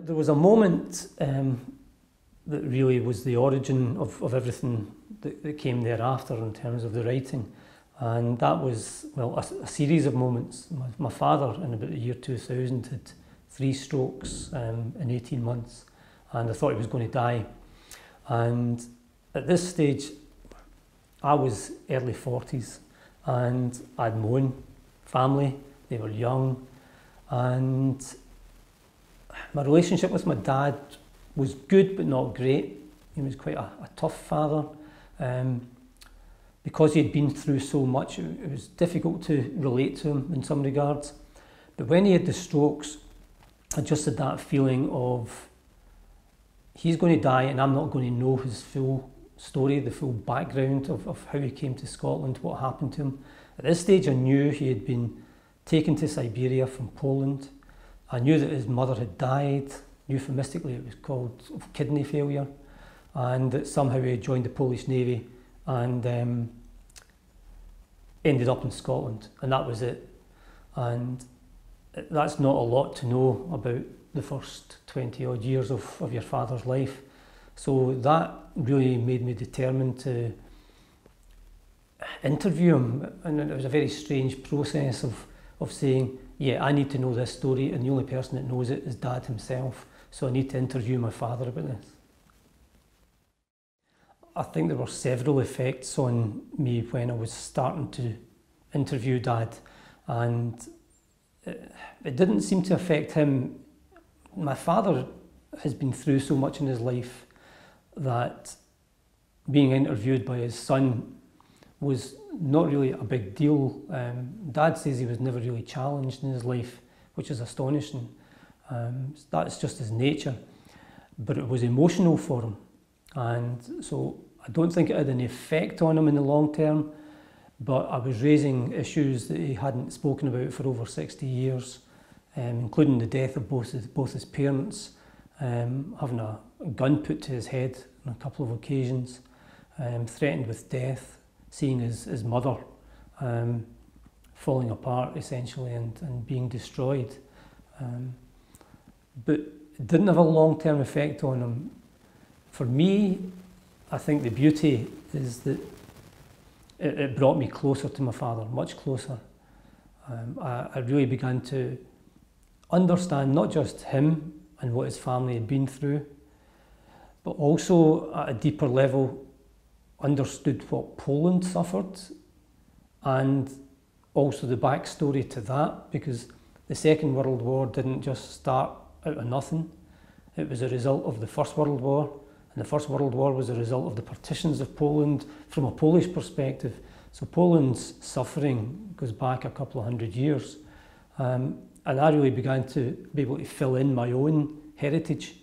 There was a moment that really was the origin of everything that came thereafter in terms of the writing. And that was, well, a series of moments. My father, in about the year 2000, had 3 strokes in 18 months, and I thought he was going to die. And at this stage, I was early 40s, and I had my own family. They were young, and my relationship with my dad was good but not great. He was quite a tough father. Because he had been through so much, it was difficult to relate to him in some regards. But when he had the strokes, I just had that feeling of, he's going to die and I'm not going to know his full story, the full background of how he came to Scotland, what happened to him. At this stage, I knew he had been taken to Siberia from Poland. I knew that his mother had died. Euphemistically, it was called kidney failure, and that somehow he had joined the Polish Navy and ended up in Scotland, and that was it. And that's not a lot to know about the first 20 odd years of your father's life. So that really made me determined to interview him, and it was a very strange process of saying, yeah, I need to know this story, and the only person that knows it is Dad himself, so I need to interview my father about this. I think there were several effects on me when I was starting to interview Dad, and it didn't seem to affect him. My father has been through so much in his life that being interviewed by his son was not really a big deal. Dad says he was never really challenged in his life, which is astonishing. That's just his nature. But it was emotional for him. And so I don't think it had any effect on him in the long term, but I was raising issues that he hadn't spoken about for over 60 years, including the death of both his parents, having a gun put to his head on a couple of occasions, threatened with death, seeing his mother falling apart essentially and being destroyed. But it didn't have a long-term effect on him. For me, I think the beauty is that it brought me closer to my father, much closer. I really began to understand not just him and what his family had been through, but also at a deeper level understood what Poland suffered, and also the backstory to that, because the Second World War didn't just start out of nothing. It was a result of the First World War, and the First World War was a result of the partitions of Poland from a Polish perspective. So Poland's suffering goes back a couple of hundred years. And I really began to be able to fill in my own heritage,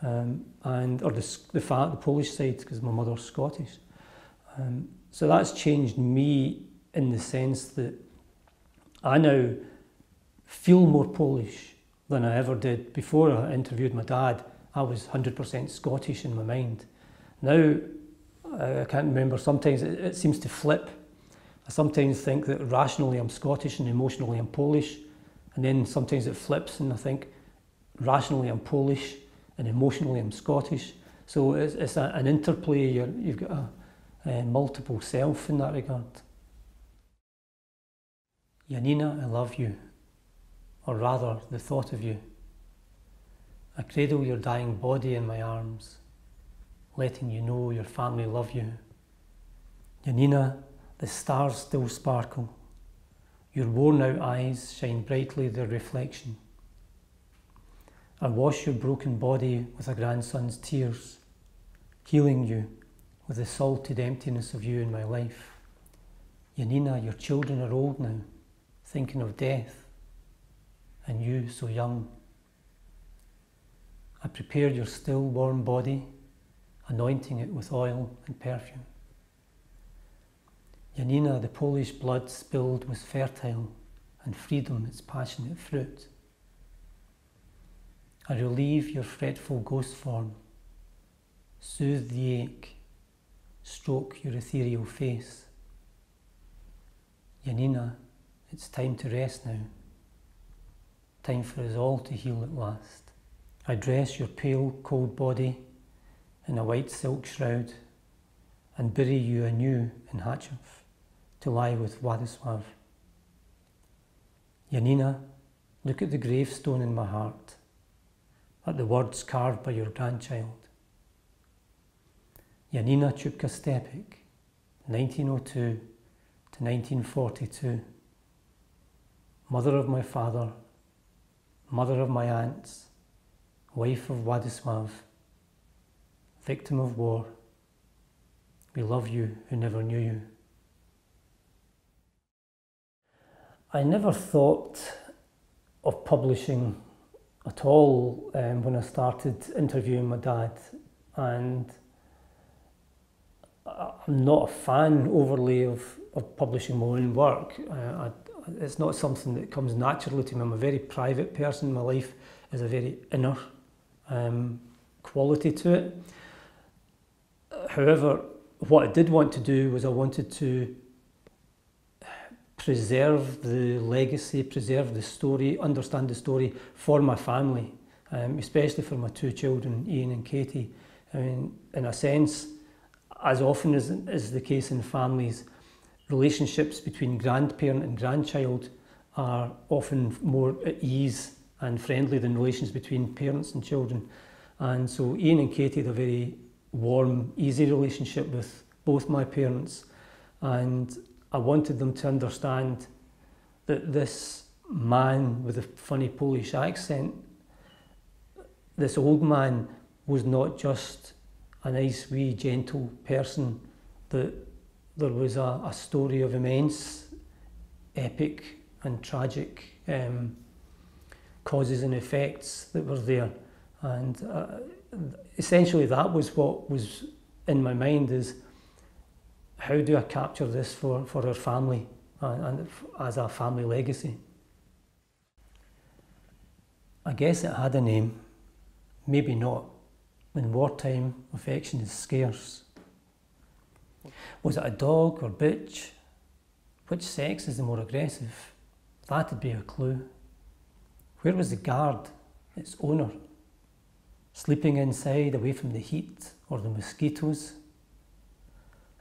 or the Polish side, because my mother's Scottish. So that's changed me in the sense that I now feel more Polish than I ever did. Before I interviewed my dad, I was 100% Scottish in my mind. Now, I can't remember, sometimes it seems to flip. I sometimes think that rationally I'm Scottish and emotionally I'm Polish, and then sometimes it flips and I think rationally I'm Polish and emotionally I'm Scottish. So it's an interplay. You've got a multiple self in that regard. Janina, I love you, or rather the thought of you. I cradle your dying body in my arms, letting you know your family love you. Janina, the stars still sparkle. Your worn out eyes shine brightly their reflection. I wash your broken body with a grandson's tears, healing you with the salted emptiness of you in my life. Janina, your children are old now, thinking of death, and you so young. I prepare your still warm body, anointing it with oil and perfume. Janina, the Polish blood spilled was fertile, and freedom its passionate fruit. I relieve your fretful ghost form, soothe the ache, stroke your ethereal face. Janina, it's time to rest now, time for us all to heal at last. I dress your pale, cold body in a white silk shroud and bury you anew in Hatchef to lie with Władysław. Janina, look at the gravestone in my heart, at the words carved by your grandchild. Janina Chupka Stepek, 1902 to 1942. Mother of my father, mother of my aunts, wife of Władysław, victim of war. We love you who never knew you. I never thought of publishing at all when I started interviewing my dad, and I'm not a fan overly of publishing my own work. It's not something that comes naturally to me. I'm a very private person. My life is a very inner quality to it. However, what I did want to do was I wanted to preserve the legacy, preserve the story, understand the story for my family, especially for my two children, Ian and Katie. I mean, in a sense, as often as is the case in families, relationships between grandparent and grandchild are often more at ease and friendly than relations between parents and children. And so Ian and Katie had a very warm, easy relationship with both my parents, and I wanted them to understand that this man with a funny Polish accent, this old man, was not just a nice wee gentle person, that there was a story of immense epic and tragic causes and effects that were there. And essentially that was what was in my mind, is how do I capture this for our family and as a family legacy. I guess it had a name, maybe not. In wartime, affection is scarce. Was it a dog or bitch? Which sex is the more aggressive? That'd be a clue. Where was the guard, its owner? Sleeping inside, away from the heat or the mosquitoes?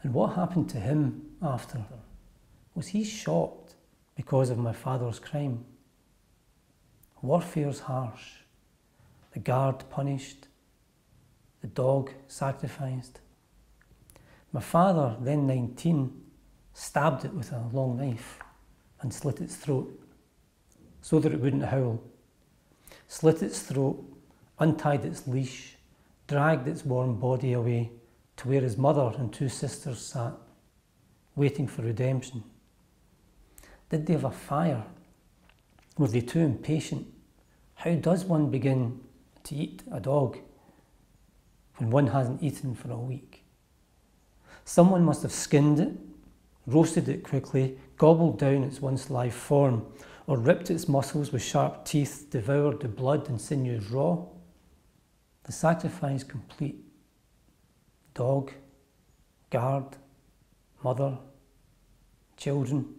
And what happened to him after? Was he shot because of my father's crime? Warfare's harsh. The guard punished. The dog sacrificed. My father, then 19, stabbed it with a long knife and slit its throat so that it wouldn't howl. Slit its throat, untied its leash, dragged its warm body away to where his mother and two sisters sat, waiting for redemption. Did they have a fire? Were they too impatient? How does one begin to eat a dog when one hasn't eaten for a week? Someone must have skinned it, roasted it quickly, gobbled down its once live form, or ripped its muscles with sharp teeth, devoured the blood and sinews raw. The sacrifice complete. Dog, guard, mother, children.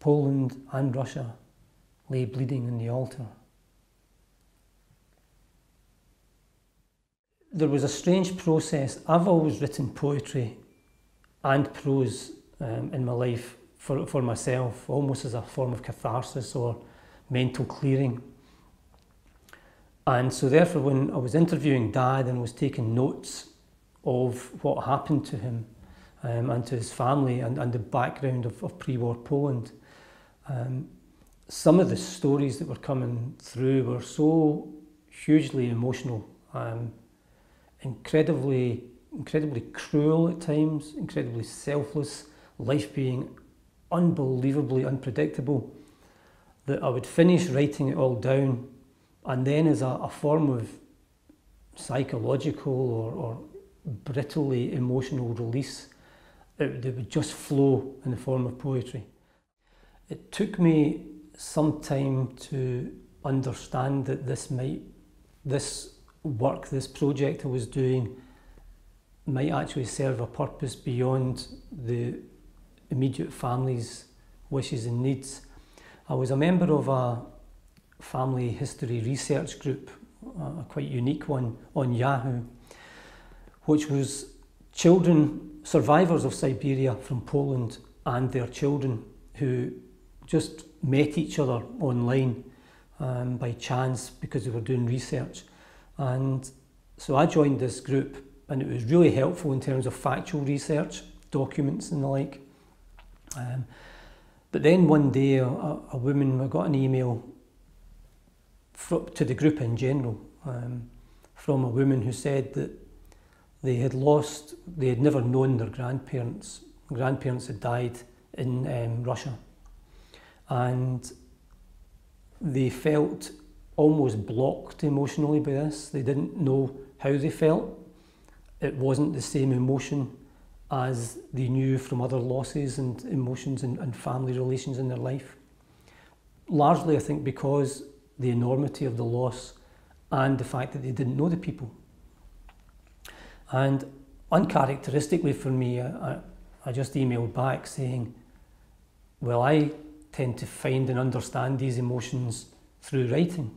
Poland and Russia lay bleeding on the altar. There was a strange process. I've always written poetry and prose in my life for myself, almost as a form of catharsis or mental clearing. And so therefore, when I was interviewing Dad and was taking notes of what happened to him and to his family and the background of pre-war Poland, some of the stories that were coming through were so hugely emotional, incredibly cruel at times, incredibly selfless, life being unbelievably unpredictable, that I would finish writing it all down, and then as a form of psychological or brittly emotional release, it would just flow in the form of poetry. It took me some time to understand that this work, this project I was doing, might actually serve a purpose beyond the immediate family's wishes and needs. I was a member of family history research group, a quite unique one on Yahoo, which was children, survivors of Siberia from Poland and their children who just met each other online by chance because they were doing research. And so I joined this group, and it was really helpful in terms of factual research, documents and the like. But then one day a woman, I got an email to the group in general from a woman who said that they had never known their grandparents. Grandparents had died in Russia, and they felt almost blocked emotionally by this. They didn't know how they felt. It wasn't the same emotion as they knew from other losses and emotions and family relations in their life. Largely, I think, because the enormity of the loss and the fact that they didn't know the people. And uncharacteristically for me, I just emailed back saying, well, I tend to find and understand these emotions through writing.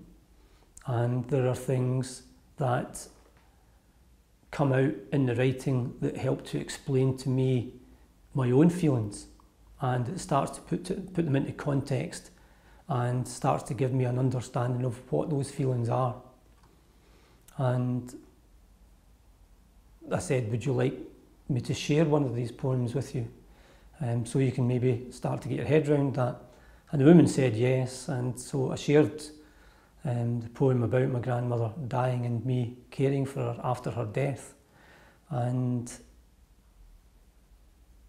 And there are things that come out in the writing that help to explain to me my own feelings, and it starts to put them into context and starts to give me an understanding of what those feelings are. And I said, would you like me to share one of these poems with you, so you can maybe start to get your head around that? And the woman said yes, and so I shared the poem about my grandmother dying and me caring for her after her death. And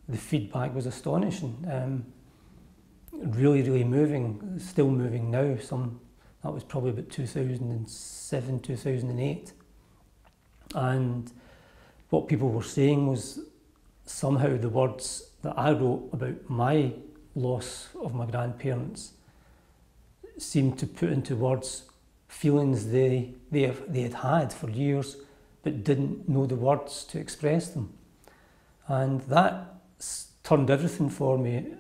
the feedback was astonishing. Really, really moving, still moving now. That was probably about 2007, 2008. And what people were saying was somehow the words that I wrote about my loss of my grandparents seemed to put into words feelings they had had for years but didn't know the words to express them. And that turned everything for me,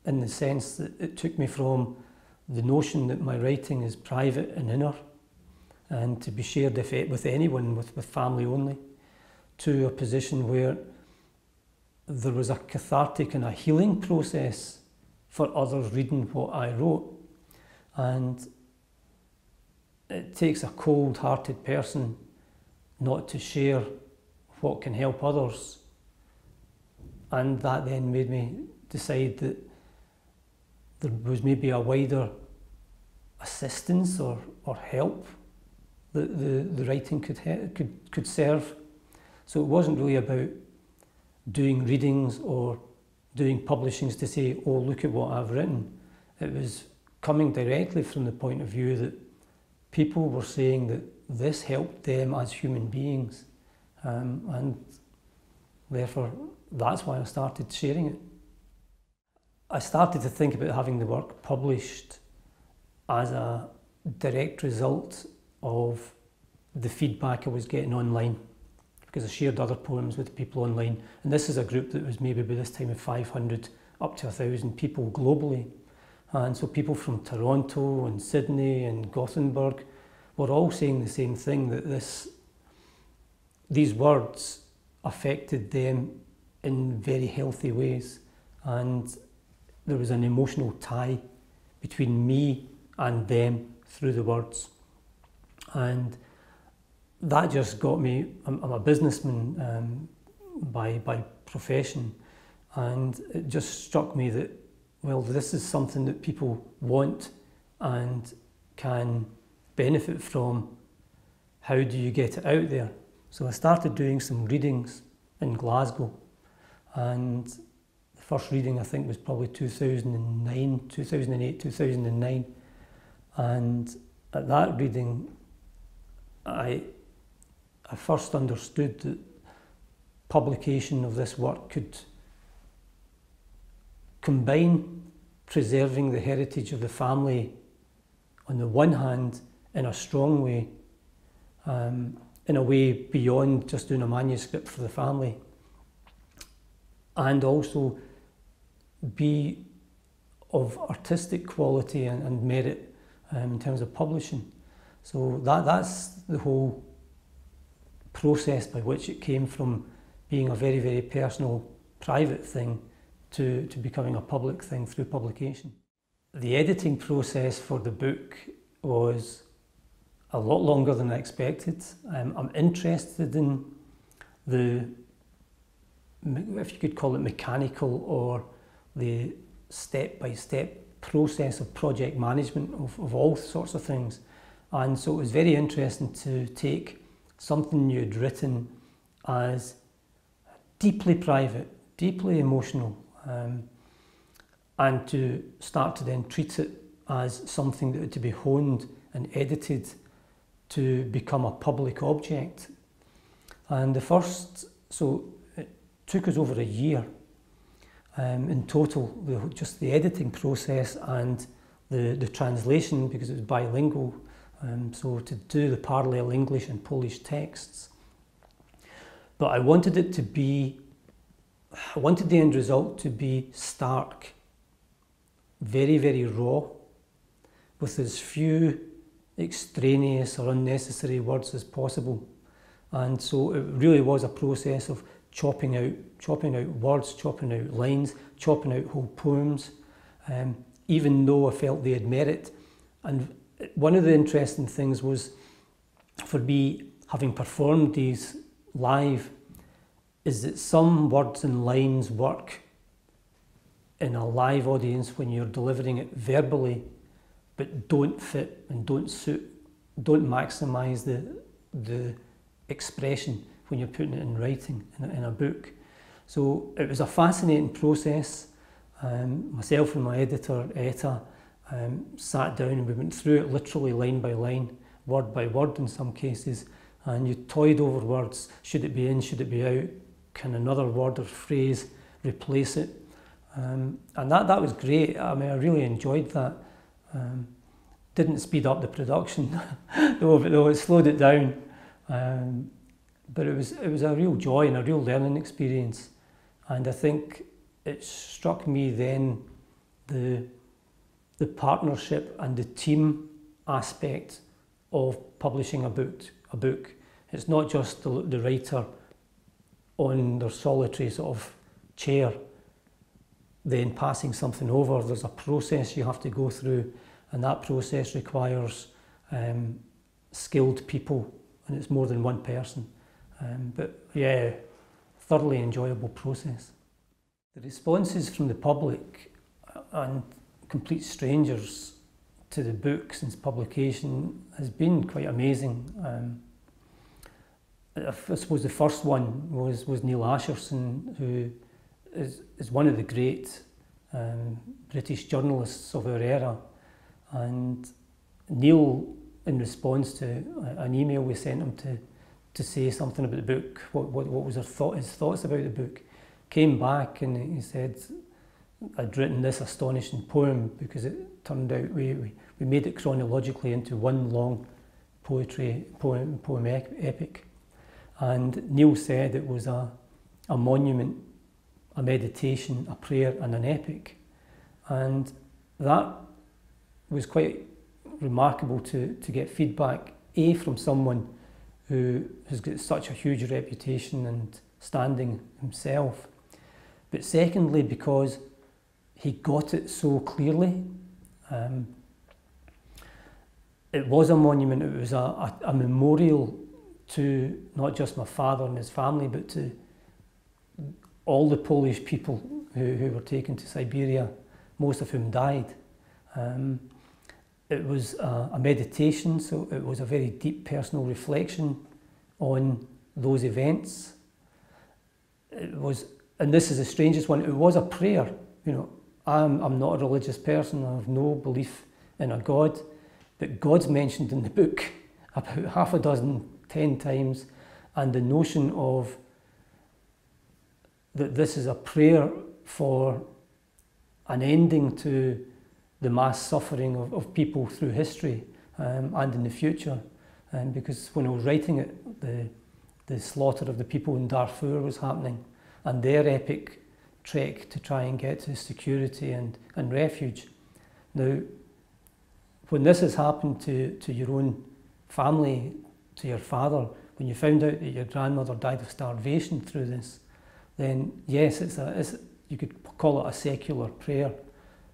in the sense that it took me from the notion that my writing is private and inner and to be shared with anyone, with family only, to a position where there was a cathartic and a healing process for others reading what I wrote. And it takes a cold-hearted person not to share what can help others. And that then made me decide that there was maybe a wider assistance or help that the writing could serve. So it wasn't really about doing readings or doing publishings to say, oh, look at what I've written. It was coming directly from the point of view that people were saying that this helped them as human beings. And therefore, that's why I started sharing it. I started to think about having the work published as a direct result of the feedback I was getting online, because I shared other poems with people online. And this is a group that was maybe by this time of 500 up to 1,000 people globally. And so people from Toronto and Sydney and Gothenburg were all saying the same thing, that these words affected them in very healthy ways. And there was an emotional tie between me and them through the words. And that just got me, I'm a businessman by profession, and it just struck me that, well, this is something that people want and can benefit from. How do you get it out there? So I started doing some readings in Glasgow, and the first reading I think was probably 2008, 2009. And at that reading, I first understood that publication of this work could combine preserving the heritage of the family on the one hand in a strong way, in a way beyond just doing a manuscript for the family, and also be of artistic quality and merit, in terms of publishing. So that's the whole process by which it came from being a very, very personal, private thing to becoming a public thing through publication. The editing process for the book was a lot longer than I expected. I'm interested in the, if you could call it mechanical, or the step-by-step process of project management of all sorts of things. And so it was very interesting to take something you'd written as deeply private, deeply emotional, and to start to then treat it as something that had to be honed and edited to become a public object. And so it took us over a year in total, just the editing process and the translation, because it was bilingual, so to do the parallel English and Polish texts. But I wanted the end result to be stark, very, very raw, with as few extraneous or unnecessary words as possible. And so it really was a process of chopping out words, chopping out lines, chopping out whole poems, even though I felt they had merit. And one of the interesting things was, for me, having performed these live, is that some words and lines work in a live audience when you're delivering it verbally, but don't fit and don't maximise the expression when you're putting it in writing, in a book. So it was a fascinating process. Myself and my editor, Etta, sat down and we went through it literally line by line, word by word in some cases, and you toyed over words. Should it be in, should it be out? Can another word or phrase replace it? And that was great. I mean, I really enjoyed that. Didn't speed up the production, though it slowed it down. But it was a real joy and a real learning experience. And I think it struck me then the partnership and the team aspect of publishing a book. It's not just the writer on their solitary sort of chair then passing something over. There's a process you have to go through, and that process requires skilled people, and it's more than one person. But yeah, thoroughly enjoyable process. The responses from the public and complete strangers to the book since publication has been quite amazing. I suppose the first one was Neil Asherson, who is one of the great British journalists of our era. And Neil, in response to an email we sent him to say something about the book, what was his thoughts about the book, came back and he said, I'd written this astonishing poem because it turned out we made it chronologically into one long poem epic. And Neil said it was a monument, a meditation, a prayer and an epic. And that was quite remarkable to get feedback, A, from someone who has got such a huge reputation and standing himself, but secondly because he got it so clearly. It was a monument, it was a memorial to not just my father and his family, but to all the Polish people who were taken to Siberia, most of whom died. It was a meditation, so it was a very deep personal reflection on those events. It was, and this is the strangest one, it was a prayer. You know, I'm not a religious person, I have no belief in a God, but God's mentioned in the book about half a dozen, 10 times, and the notion of that this is a prayer for an ending to the mass suffering of people through history and in the future. Because when I was writing it, the slaughter of the people in Darfur was happening, and their epic trek to try and get to security and refuge. Now, when this has happened to your own family, to your father, when you found out that your grandmother died of starvation through this, then yes, you could call it a secular prayer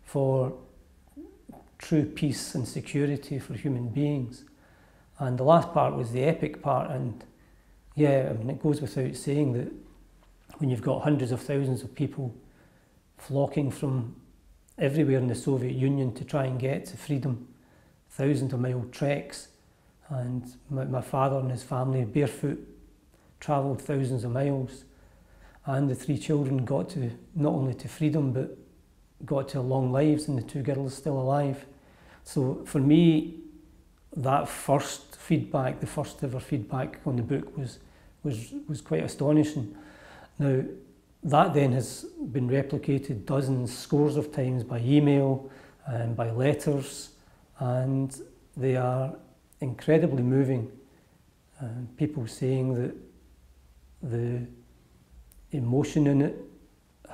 for true peace and security for human beings. And the last part was the epic part, and yeah, I mean, it goes without saying that when you've got hundreds of thousands of people flocking from everywhere in the Soviet Union to try and get to freedom, thousands of mile treks, and my father and his family barefoot travelled thousands of miles, and the 3 children got to not only to freedom but got to long lives, and the 2 girls still alive. So for me, that first feedback, the first ever feedback on the book was quite astonishing. Now, that then has been replicated dozens, scores of times by email and by letters, and they are incredibly moving. People saying that the emotion in it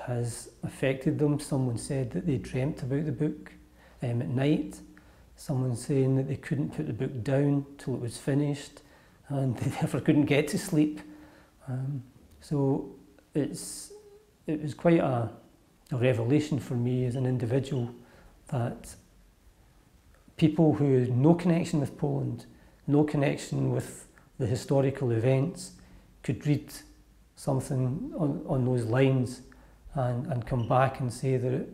has affected them. Someone said that they dreamt about the book at night. Someone saying that they couldn't put the book down till it was finished, and they never couldn't get to sleep. So it was quite a revelation for me as an individual that people who had no connection with Poland, no connection with the historical events, could read something on those lines and come back and say that it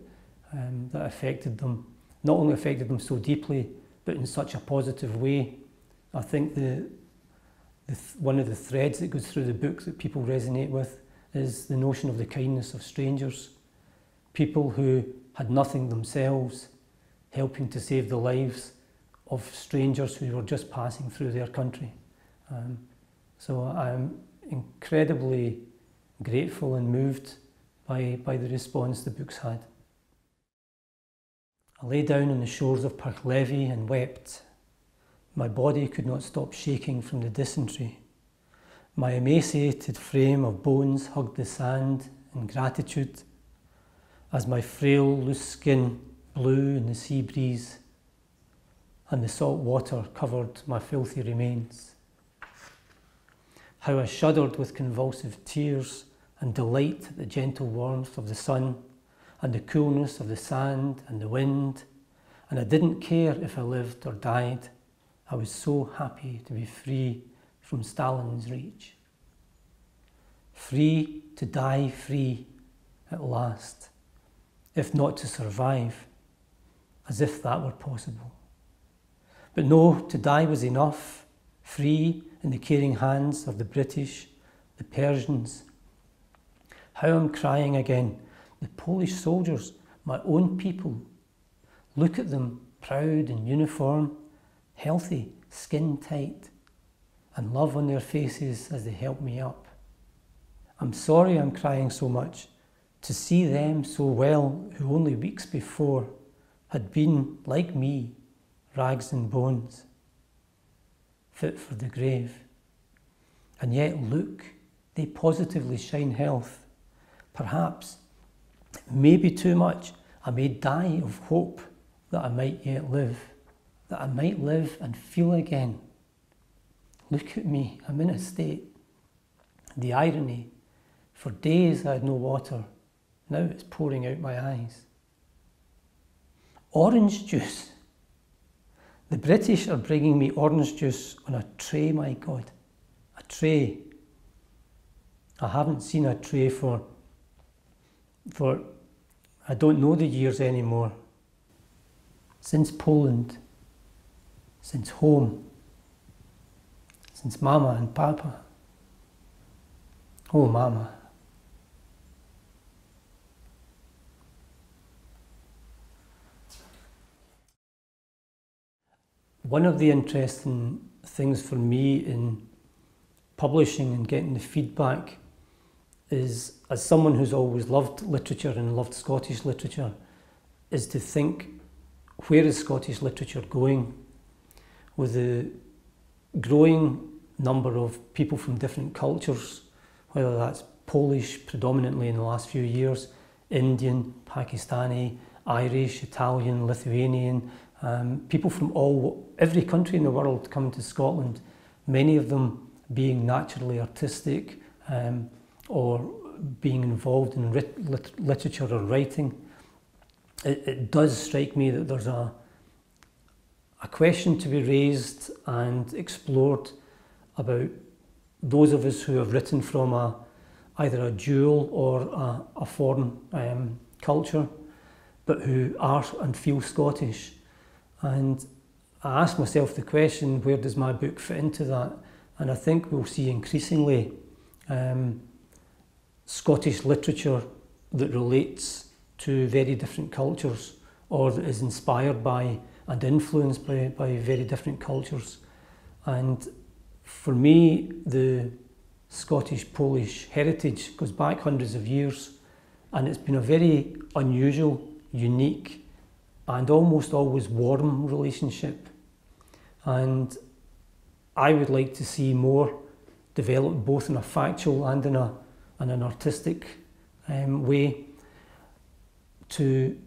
that affected them. Not only affected them so deeply, but in such a positive way. I think one of the threads that goes through the book that people resonate with is the notion of the kindness of strangers. People who had nothing themselves, helping to save the lives of strangers who were just passing through their country. So I'm incredibly grateful and moved by the response the book's had. I lay down on the shores of Parklevy and wept. My body could not stop shaking from the dysentery. My emaciated frame of bones hugged the sand in gratitude as my frail, loose skin blew in the sea breeze and the salt water covered my filthy remains. How I shuddered with convulsive tears and delight at the gentle warmth of the sun and the coolness of the sand and the wind, and I didn't care if I lived or died. I was so happy to be free from Stalin's reach. Free to die free at last, if not to survive, as if that were possible. But no, to die was enough, free in the caring hands of the British, the Persians. How I'm crying again. The Polish soldiers, my own people. Look at them, proud in uniform, healthy, skin tight, and love on their faces as they help me up. I'm sorry I'm crying so much, to see them so well who only weeks before had been, like me, rags and bones, fit for the grave. And yet look, they positively shine health. Perhaps, maybe too much, I may die of hope that I might yet live, that I might live and feel again. Look at me, I'm in a state. The irony, for days I had no water, now it's pouring out my eyes. Orange juice. The British are bringing me orange juice on a tray, my God, a tray. I haven't seen a tray for I don't know the years anymore. Since Poland, since home, since Mama and Papa. Oh, Mama. One of the interesting things for me in publishing and getting the feedback is, as someone who's always loved literature and loved Scottish literature, is to think, where is Scottish literature going? With the growing number of people from different cultures, whether that's Polish predominantly in the last few years, Indian, Pakistani, Irish, Italian, Lithuanian, People from every country in the world coming to Scotland, many of them being naturally artistic or being involved in literature or writing. It does strike me that there's a question to be raised and explored about those of us who have written from either a dual or a foreign culture, but who are and feel Scottish. And I ask myself the question, where does my book fit into that? And I think we'll see increasingly Scottish literature that relates to very different cultures, or that is inspired by and influenced by very different cultures. And for me, the Scottish-Polish heritage goes back hundreds of years, and it's been a very unusual, unique, and almost always warm relationship. And I would like to see more developed both in a factual and in an artistic way, to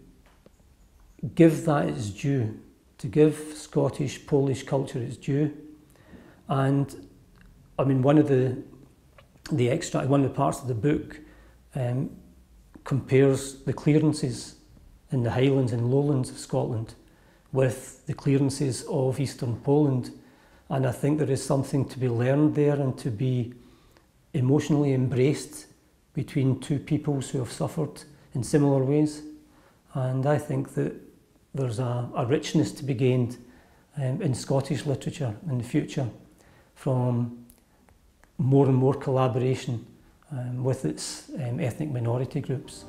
give that its due, to give Scottish-Polish culture its due. And I mean, one of the parts of the book compares the clearances in the Highlands and Lowlands of Scotland with the clearances of Eastern Poland. And I think there is something to be learned there and to be emotionally embraced between two peoples who have suffered in similar ways. And I think that there's a richness to be gained in Scottish literature in the future from more and more collaboration with its ethnic minority groups.